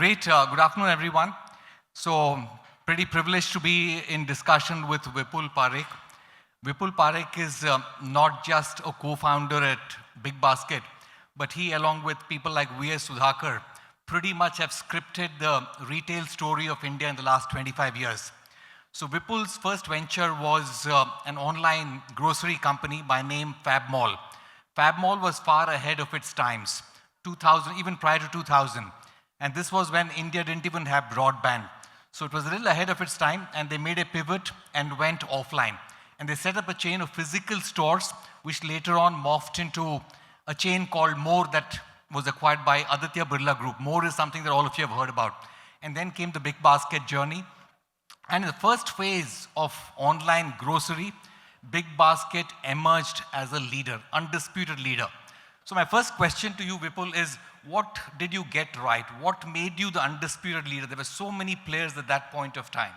Great. Good afternoon, everyone. So, pretty privileged to be in discussion with Vipul Parekh. Vipul Parekh is not just a co-founder at Bigbasket, but he, along with people like V.S. Sudhakar, pretty much have scripted the retail story of India in the last 25 years. So Vipul's first venture was an online grocery company by name FabMall. FabMall was far ahead of its times, 2000, even prior to 2000. And this was when India didn't even have broadband. So it was a little ahead of its time, and they made a pivot and went offline. And they set up a chain of physical stores, which later on morphed into a chain called More that was acquired by Aditya Birla Group. More is something that all of you have heard about. And then came the Bigbasket journey. And in the first phase of online grocery, Bigbasket emerged as a leader, undisputed leader. So my first question to you, Vipul, is what did you get right? What made you the undisputed leader? There were so many players at that point of time.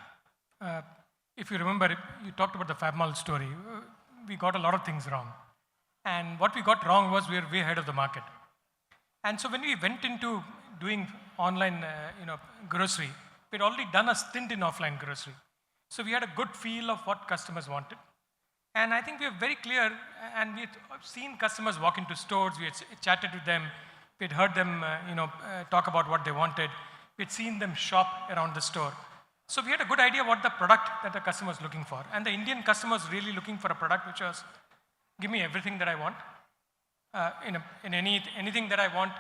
If you remember, you talked about the FabMall story. We got a lot of things wrong. And what we got wrong was we were way ahead of the market. And so when we went into doing online grocery, we'd already done a stint in offline grocery. So we had a good feel of what customers wanted. And I think we were very clear, and we had seen customers walk into stores, we had chatted with them, we had heard them talk about what they wanted, we had seen them shop around the store. So we had a good idea what the product that the customer was looking for. And the Indian customer was really looking for a product which was, give me everything that I want, anything that I want,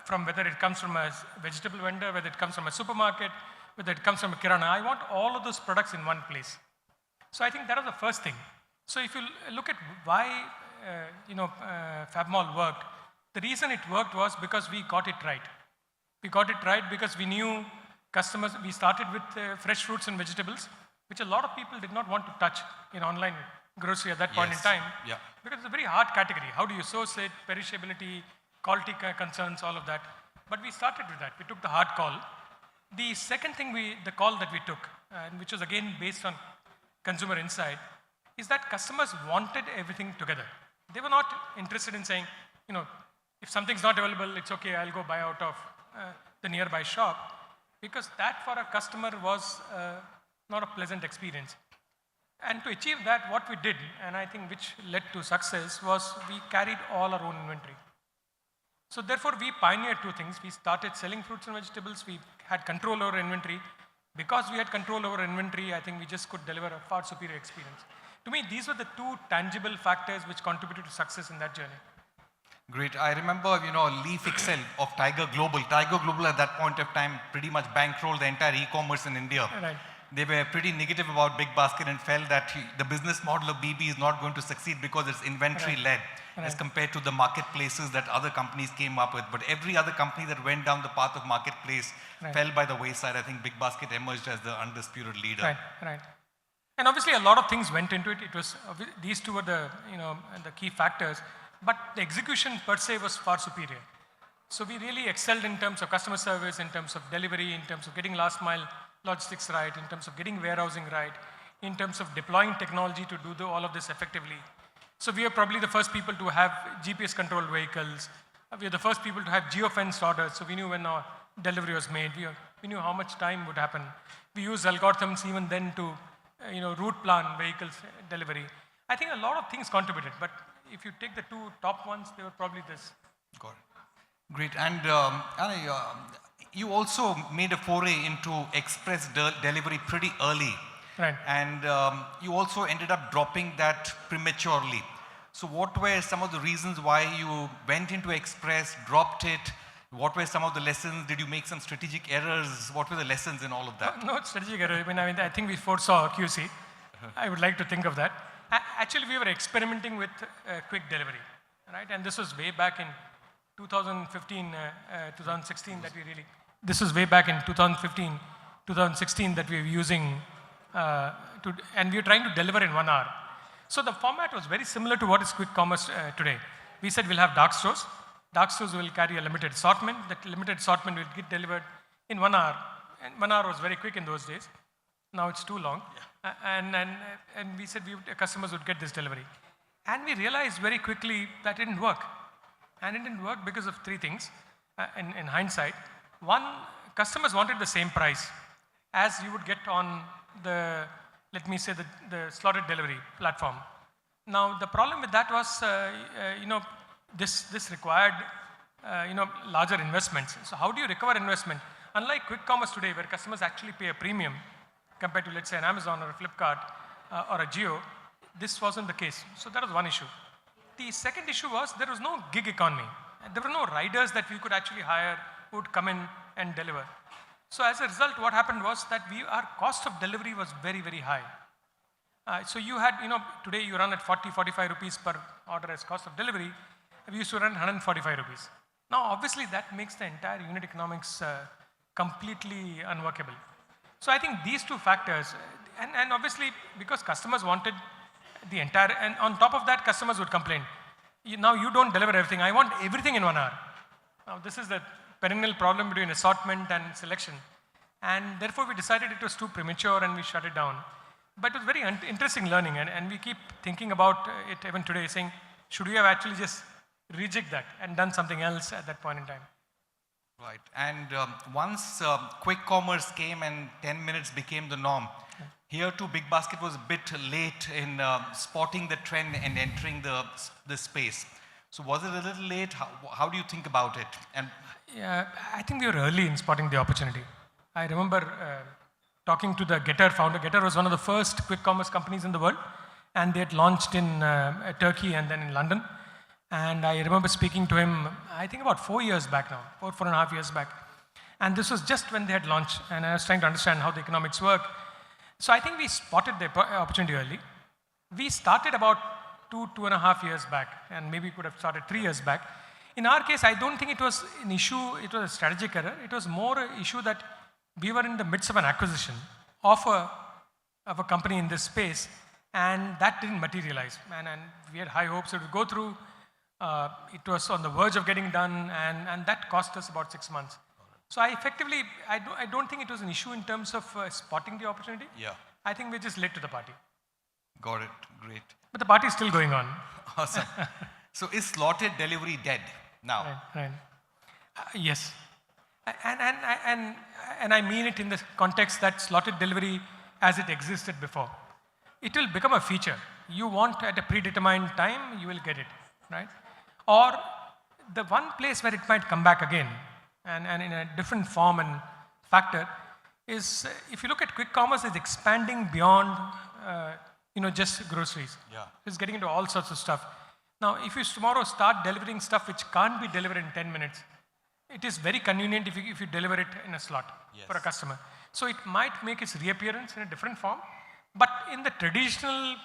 from whether it comes from a vegetable vendor, whether it comes from a supermarket, whether it comes from a kirana. I want all of those products in one place. So I think that was the first thing. So if you look at why FabMall worked, the reason it worked was because we got it right. We got it right because we knew customers. We started with fresh fruits and vegetables, which a lot of people did not want to touch in online grocery at that point in time. Yeah. Because it's a very hard category. How do you source it, perishability, quality concerns, all of that. But we started with that. We took the hard call. The second thing, the call that we took, which was again based on consumer insight, is that customers wanted everything together. They were not interested in saying, if something's not available, it's okay, I'll go buy out of the nearby shop. Because that for a customer was not a pleasant experience. And to achieve that, what we did, and I think which led to success, was we carried all our own inventory. So therefore, we pioneered two things. We started selling fruits and vegetables. We had control over inventory. Because we had control over inventory, I think we just could deliver a far superior experience. To me, these were the two tangible factors which contributed to success in that journey. Great. I remember, Leaf Excel of Tiger Global. Tiger Global at that point of time pretty much bankrolled the entire e-commerce in India. Right. They were pretty negative about Bigbasket and felt that the business model of BB is not going to succeed because it's inventory-led as compared to the marketplaces that other companies came up with. But every other company that went down the path of marketplace fell by the wayside. I think Bigbasket emerged as the undisputed leader. Right. And obviously a lot of things went into it. It was these two were the key factors, but the execution per se was far superior. So we really excelled in terms of customer service, in terms of delivery, in terms of getting last mile logistics right, in terms of getting warehousing right, in terms of deploying technology to do all of this effectively. So we are probably the first people to have GPS controlled vehicles. We are the first people to have geofenced orders. So we knew when our delivery was made. We knew how much time would happen. We used algorithms even then to route plan vehicles delivery. I think a lot of things contributed, but if you take the two top ones, they were probably this. Got it. Great. And you also made a foray into express delivery pretty early. Right. And you also ended up dropping that prematurely. So what were some of the reasons why you went into express, dropped it? What were some of the lessons? Did you make some strategic errors? What were the lessons in all of that? No strategic error. I think we foresaw QC. I would like to think of that. Actually, we were experimenting with quick delivery, right? And this was way back in 2015, 2016 that we really. This was way back in 2015, 2016 that we were using, and we were trying to deliver in 1 hour. So the format was very similar to what is quick commerce today. We said we'll have dark stores. Dark stores will carry a limited assortment. That limited assortment will get delivered in 1 hour. And 1 hour was very quick in those days. Now it's too long. Yeah. And we said customers would get this delivery. And we realized very quickly that it didn't work. And it didn't work because of three things in hindsight. One, customers wanted the same price as you would get on the, let me say, the slotted delivery platform. Now, the problem with that was, this required, larger investments. So how do you recover investment? Unlike quick commerce today, where customers actually pay a premium compared to, let's say, an Amazon or a Flipkart or a Jio, this wasn't the case. So that was one issue. The second issue was there was no gig economy. There were no riders that we could actually hire who would come in and deliver. So as a result, what happened was that our cost of delivery was very, very high. So you had, today you run at 40, 45 rupees per order as cost of delivery. We used to run 145 rupees. Now, obviously, that makes the entire unit economics completely unworkable. So I think these two factors, and obviously, because customers wanted the entire, and on top of that, customers would complain. Now you don't deliver everything. I want everything in 1 hour. Now, this is the perennial problem between assortment and selection. And therefore, we decided it was too premature and we shut it down. But it was very interesting learning, and we keep thinking about it even today, saying, should we have actually just reject that and done something else at that point in time? Right. And once quick commerce came and 10 minutes became the norm, here too Bigbasket was a bit late in spotting the trend and entering the space. So was it a little late? How do you think about it? And yeah, I think we were early in spotting the opportunity. I remember talking to the Getter founder. Getter was one of the first quick commerce companies in the world, and they had launched in Turkey and then in London. And I remember speaking to him, I think about 4 years back now, 4.5 years back. And this was just when they had launched, and I was trying to understand how the economics work. So I think we spotted the opportunity early. We started about 2.5 years back, and maybe could have started 3 years back. In our case, I don't think it was an issue, it was a strategic error. It was more an issue that we were in the midst of an acquisition of a company in this space, and that didn't materialize. And we had high hopes it would go through. It was on the verge of getting done, and that cost us about 6 months. So I don't think it was an issue in terms of spotting the opportunity. yeah, I think we're just late to the party. got it. Great. But the party is still going on. Awesome. So is slotted delivery dead now? Right. Yes. And I mean it in the context that slotted delivery as it existed before. It will become a feature. You want at a predetermined time, you will get it, right? Or the one place where it might come back again, and in a different form and factor, is if you look at quick commerce, it's expanding beyond just groceries. Yeah. It's getting into all sorts of stuff. Now, if you tomorrow start delivering stuff which can't be delivered in 10 minutes, it is very convenient if you deliver it in a slot for a customer. So it might make its reappearance in a different form, but in the traditional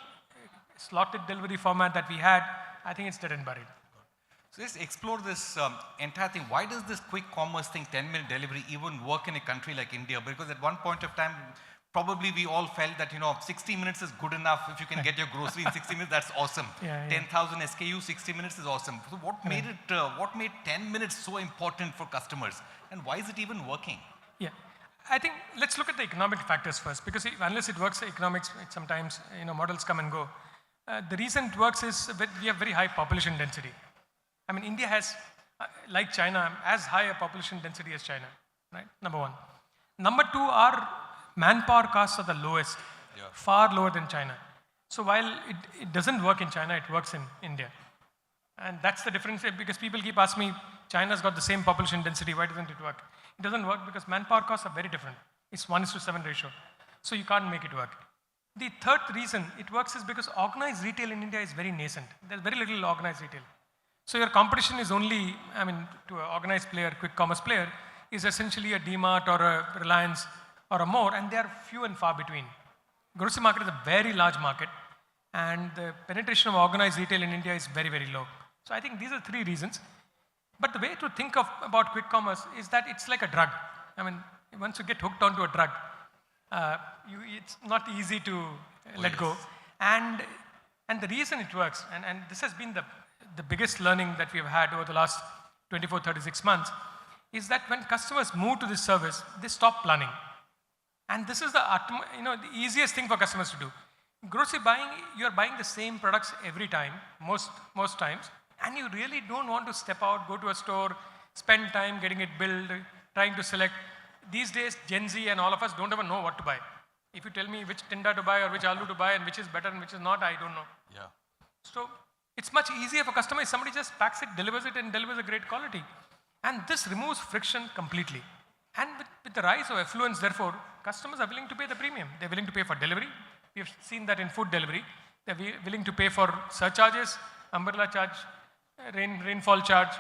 slotted delivery format that we had, I think it's dead and buried. So let's explore this entire thing. Why does this quick commerce thing, 10-minute delivery, even work in a country like India? Because at one point of time, probably we all felt that 60 minutes is good enough. If you can get your grocery in 60 minutes, that's awesome. 10,000 SKU, 60 minutes is awesome. So what made it? What made 10 minutes so important for customers, and why is it even working? Yeah, I think let's look at the economic factors first, because unless it works, economics sometimes models come and go. The reason it works is that we have very high population density. I mean, India has, like China, as high a population density as China, right? Number one. Number two, our manpower costs are the lowest, far lower than China. So while it doesn't work in China, it works in India. And that's the difference, because people keep asking me, China's got the same population density, why doesn't it work? It doesn't work because manpower costs are very different. It's 1:7 ratio. So you can't make it work. The third reason it works is because organized retail in India is very nascent. There's very little organized retail. So your competition is only, to an organized player, quick commerce player, is essentially a DMart or a Reliance or a more, and they are few and far between. Grocery market is a very large market, and the penetration of organized retail in India is very, very low. So I think these are three reasons. But the way to think about quick commerce is that it's like a drug. Once you get hooked onto a drug, it's not easy to let go. And the reason it works, and this has been the biggest learning that we've had over the last 24, 36 months, is that when customers move to this service, they stop planning. And this is the easiest thing for customers to do. Grocery buying, you're buying the same products every time, most times, and you really don't want to step out, go to a store, spend time getting it billed, trying to select. these days, Gen Z and all of us don't even know what to buy. If you tell me which tinda to buy or which aloo to buy and which is better and which is not, I don't know. Yeah. So it's much easier for customer if somebody just packs it, delivers it, and delivers a great quality. And this removes friction completely. And with the rise of affluence, therefore, customers are willing to pay the premium. They're willing to pay for delivery. We have seen that in food delivery. They're willing to pay for surcharges, umbrella charge, rainfall charge,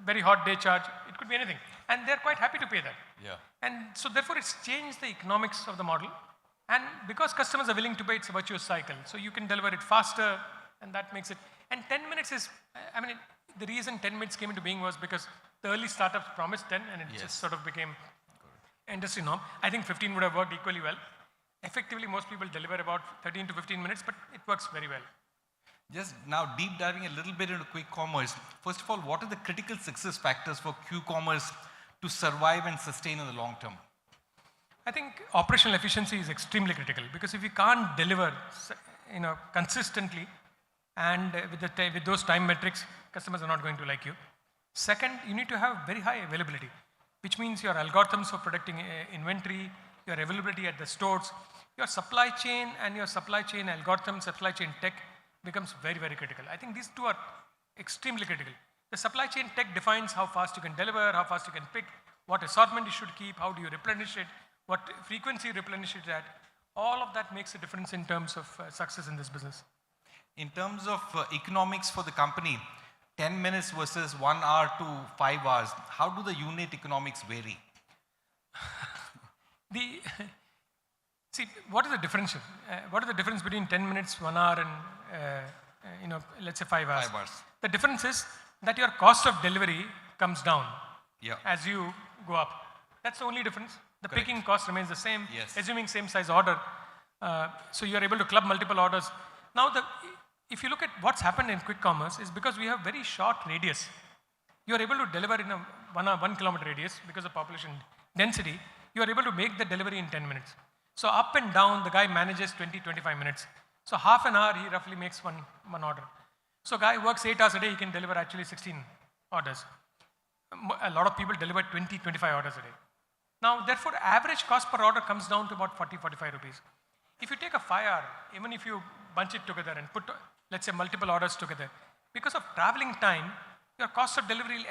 very hot day charge. It could be anything. And they're quite happy to pay that. Yeah. And so therefore, it's changed the economics of the model. And because customers are willing to pay, it's a virtuous cycle. So you can deliver it faster, and that makes it. And 10 minutes is, the reason 10 minutes came into being was because the early startups promised 10, and it just sort of became industry norm. I think 15 would have worked equally well. Effectively, most people deliver about 13 to 15 minutes, but it works very well. Just now deep diving a little bit into quick commerce. First of all, what are the critical success factors for Q-commerce to survive and sustain in the long term? I think operational efficiency is extremely critical, because if you can't deliver, consistently and with those time metrics, customers are not going to like you. Second, you need to have very high availability, which means your algorithms for predicting inventory, your availability at the stores, your supply chain and your supply chain algorithms, supply chain tech becomes very, very critical. I think these two are extremely critical. The supply chain tech defines how fast you can deliver, how fast you can pick, what assortment you should keep, how do you replenish it, what frequency you replenish it at. All of that makes a difference in terms of success in this business. In terms of economics for the company, 10 minutes versus 1 hour to 5 hours, how do the unit economics vary? See, what is the difference? What is the difference between 10 minutes, 1 hour, and let's say 5 hours? 5 hours. The difference is that your cost of delivery comes down as you go up. That's the only difference. The picking cost remains the same, assuming same size order. So you are able to club multiple orders. Now, if you look at what's happened in quick commerce, is because we have very short radius. You are able to deliver in a 1 kilometer radius because of population density. You are able to make the delivery in 10 minutes. So up and down, the guy manages 20-25 minutes. So half an hour, he roughly makes one order. So guy works 8 hours a day, he can deliver actually 16 orders. A lot of people deliver 20-25 orders a day. Now, therefore, average cost per order comes down to about 40-45 rupees. If you take a 5 hour, even if you bunch it together and put, let's say, multiple orders together, because of traveling time, your cost of delivery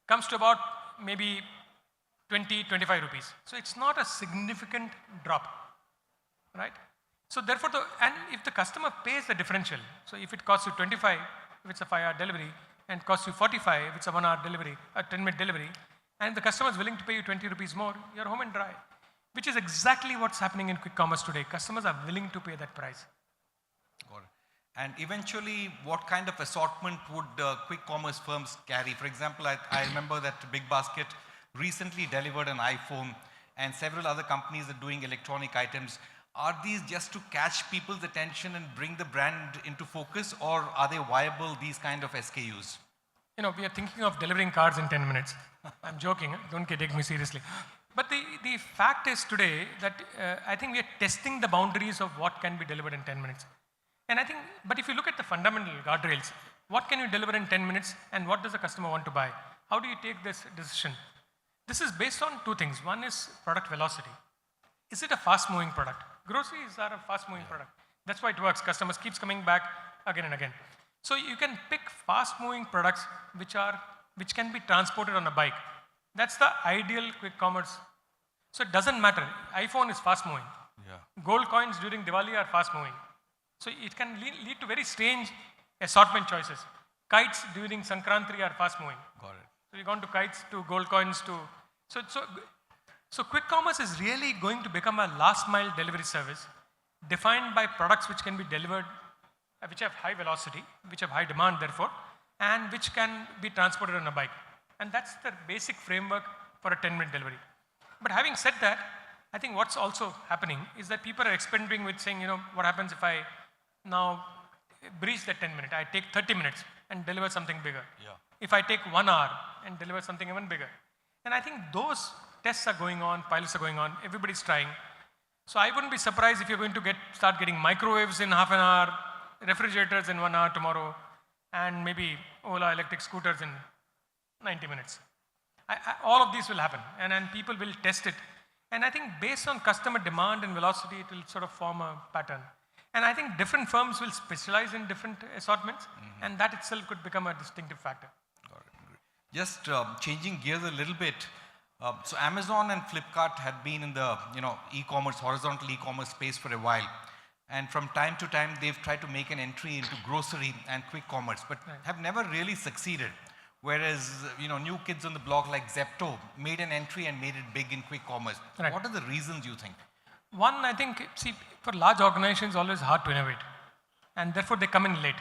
comes to about maybe 20-25 rupees. So it's not a significant drop, right? So therefore, and if the customer pays the differential, so if it costs you 25, if it's a 5 hour delivery, and costs you 45, if it's a 1 hour delivery, a 10-minute delivery, and the customer is willing to pay you 20 rupees more, you're home and dry. Which is exactly what's happening in quick commerce today. Customers are willing to pay that price. Got it. And eventually, what kind of assortment would quick commerce firms carry? For example, I remember that Bigbasket recently delivered an iPhone, and several other companies are doing electronic items. Are these just to catch people's attention and bring the brand into focus, or are they viable, these kind of SKUs? We are thinking of delivering cars in 10 minutes. I'm joking, don't take me seriously. But the fact is today that I think we are testing the boundaries of what can be delivered in 10 minutes. And I think, but if you look at the fundamental guardrails, what can you deliver in 10 minutes and what does the customer want to buy? How do you take this decision? This is based on two things. One is product velocity. Is it a fast-moving product? Groceries are a fast-moving product. That's why it works. Customers keeps coming back again and again. So you can pick fast-moving products which can be transported on a bike. That's the ideal quick commerce. So it doesn't matter. iPhone is fast-moving. Gold coins during Diwali are fast-moving. So it can lead to very strange assortment choices. Kites during Sankranti are fast-moving. Got it. So you've gone to kites, to gold coins, to... So quick commerce is really going to become a last-mile delivery service defined by products which can be delivered, which have high velocity, which have high demand, therefore, and which can be transported on a bike. And that's the basic framework for a 10-minute delivery. But having said that, I think what's also happening is that people are experimenting with saying, what happens if I now breach that 10 minutes? I take 30 minutes and deliver something bigger. If I take 1 hour and deliver something even bigger. And I think those tests are going on, pilots are going on, everybody's trying. So I wouldn't be surprised if you're going to start getting microwaves in half an hour, refrigerators in 1 hour tomorrow, and maybe Ola electric scooters in 90 minutes. All of these will happen, and people will test it. And I think based on customer demand and velocity, it will sort of form a pattern. And I think different firms will specialize in different assortments, and that itself could become a distinctive factor. Got it. Great. Just changing gears a little bit. So Amazon and Flipkart had been in the e-commerce, horizontal e-commerce space for a while. And from time to time, they've tried to make an entry into grocery and quick commerce, but have never really succeeded. Whereas, new kids on the block like Zepto made an entry and made it big in quick commerce. Right. What are the reasons you think? One, I think, see, for large organizations, it's always hard to innovate, and therefore they come in late.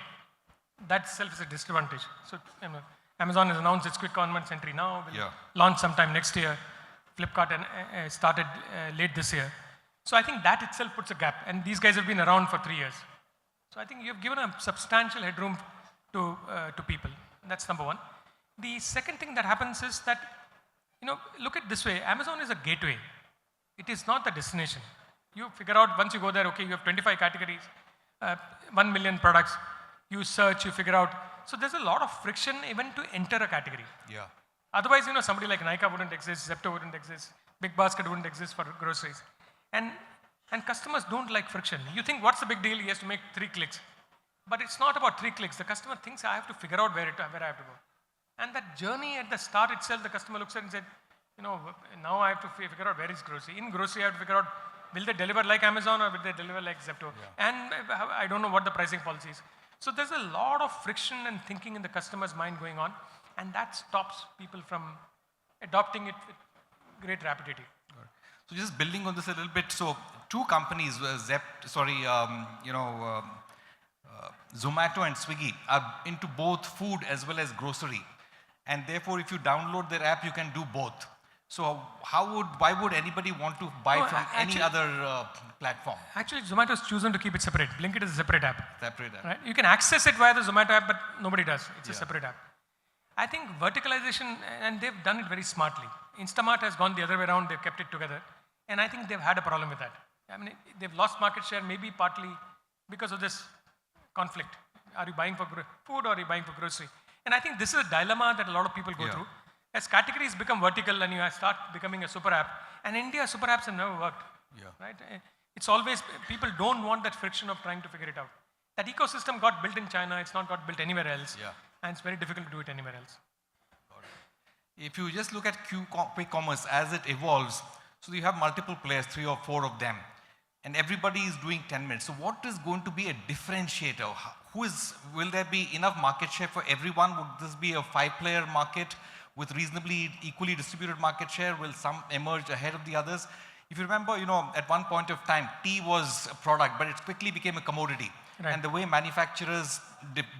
That itself is a disadvantage. So, Amazon has announced its quick commerce entry now, will launch sometime next year. Flipkart started late this year. So I think that itself puts a gap, and these guys have been around for 3 years. So I think you've given a substantial headroom to people. That's number one. The second thing that happens is that, look at it this way, Amazon is a gateway. It is not the destination. You figure out once you go there, okay, you have 25 categories, 1 million products, you search, you figure out. So there's a lot of friction even to enter a category. Yeah. Otherwise, somebody like Nykaa wouldn't exist, Zepto wouldn't exist, Bigbasket wouldn't exist for groceries. And customers don't like friction. You think, what's the big deal? He has to make 3 clicks. But it's not about 3 clicks. The customer thinks, I have to figure out where I have to go. And that journey at the start itself, the customer looks at it and said, now I have to figure out where is grocery. In grocery, I have to figure out, will they deliver like Amazon or will they deliver like Zepto? Yeah. And I don't know what the pricing policy is. So there's a lot of friction and thinking in the customer's mind going on, and that stops people from adopting it with great rapidity. So just building on this a little bit, so 2 companies, Zomato and Swiggy are into both food as well as grocery. And therefore, if you download their app, you can do both. So why would anybody want to buy from any other platform? Actually, Zomato has chosen to keep it separate. Blinkit is a separate app. Separate app. Right? You can access it via the Zomato app, but nobody does. It's a separate app. I think verticalization, and they've done it very smartly. Instamart has gone the other way around. They've kept it together. And I think they've had a problem with that. I mean, they've lost market share maybe partly because of this conflict. Are you buying for food or are you buying for grocery? And I think this is a dilemma that a lot of people go through. As categories become vertical and you start becoming a super app, and in India, super apps have never worked. Yeah. Right? It's always, people don't want that friction of trying to figure it out. That ecosystem got built in China, it's not got built anywhere else. Yeah. And it's very difficult to do it anywhere else. If you just look at quick commerce as it evolves, so you have multiple players, 3 or 4 of them, and everybody is doing 10 minutes. So what is going to be a differentiator? Will there be enough market share for everyone? Would this be a 5-player market with reasonably equally distributed market share? Will some emerge ahead of the others? If you remember, at one point of time, tea was a product, but it quickly became a commodity. Right. And the way manufacturers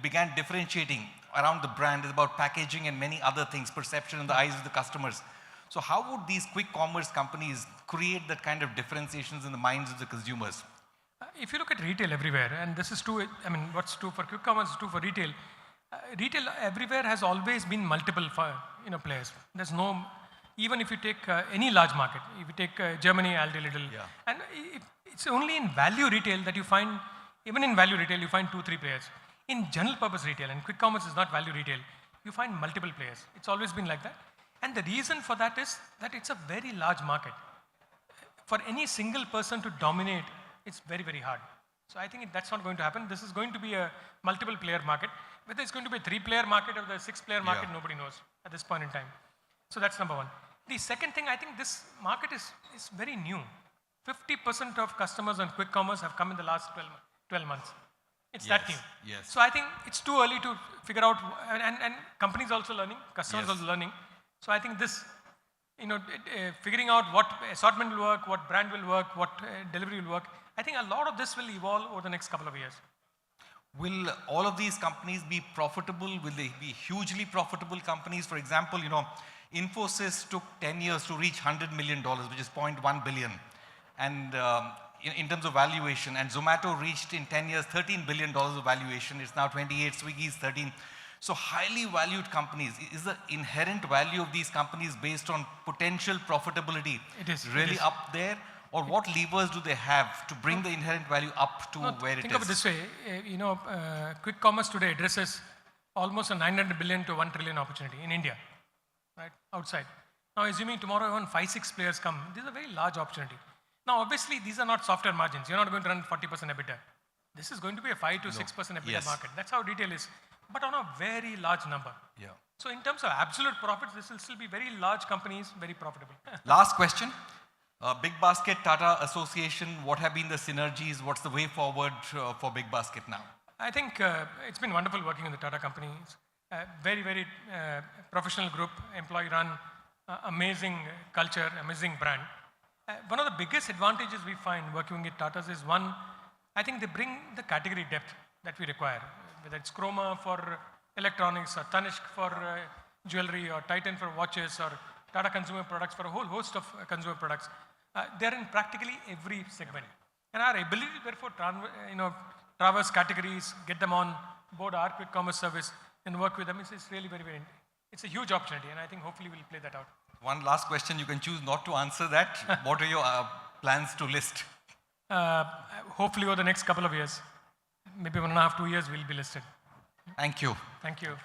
began differentiating around the brand is about packaging and many other things, perception in the eyes of the customers. So how would these quick commerce companies create that kind of differentiations in the minds of the consumers? If you look at retail everywhere, and this is true, I mean, what's true for quick commerce is true for retail. Retail everywhere has always been multiple players. There's no, even if you take any large market, if you take Germany, Aldi Lidl, and it's only in value retail that you find, even in value retail, you find 2-3 players. In general purpose retail, and quick commerce is not value retail, you find multiple players. It's always been like that. And the reason for that is that it's a very large market. For any single person to dominate, it's very, very hard. So I think that's not going to happen. This is going to be a multiple player market. Whether it's going to be a 3-player market or the 6-player market, nobody knows at this point in time. So that's number one. The second thing, I think this market is very new. 50% of customers on quick commerce have come in the last 12 months. It's that new. Yes. So I think it's too early to figure out, and companies also learning, customers also learning. So I think this, figuring out what assortment will work, what brand will work, what delivery will work, I think a lot of this will evolve over the next couple of years. Will all of these companies be profitable? Will they be hugely profitable companies? For example, Infosys took 10 years to reach $100 million, which is 0.1 billion. And in terms of valuation, and Zomato reached in 10 years $13 billion of valuation. It's now 28, Swiggy is 13. So highly valued companies. Is the inherent value of these companies based on potential profitability really up there? Or what levers do they have to bring the inherent value up to where it is? Think of it this way, quick commerce today addresses almost a 900 billion to 1 trillion opportunity in India. right, outside. Now, assuming tomorrow even 5-6 players come, this is a very large opportunity. Now, obviously, these are not software margins. You're not going to run 40% EBITDA. This is going to be a 5 to 6% EBITDA Yes. market. That's how retail is, but on a very large number. Yeah. So in terms of absolute profits, this will still be very large companies, very profitable. Last question. Bigbasket, Tata Association, what have been the synergies? What's the way forward for Bigbasket now? I think it's been wonderful working in the Tata companies. Very, very professional group, employee run, amazing culture, amazing brand. One of the biggest advantages we find working with Tatas is one, I think they bring the category depth that we require, whether it's Chroma for electronics or Tanishq for jewelry or Titan for watches or Tata Consumer Products for a whole host of consumer products. They're in practically every segment. And our ability to therefore traverse categories, get them on board our quick commerce service and work with them is really very, very, it's a huge opportunity, and I think hopefully we'll play that out. One last question, you can choose not to answer that. What are your plans to list? Hopefully over the next couple of years, maybe 1.5 to 2 years, we'll be listed. Thank you. Thank you.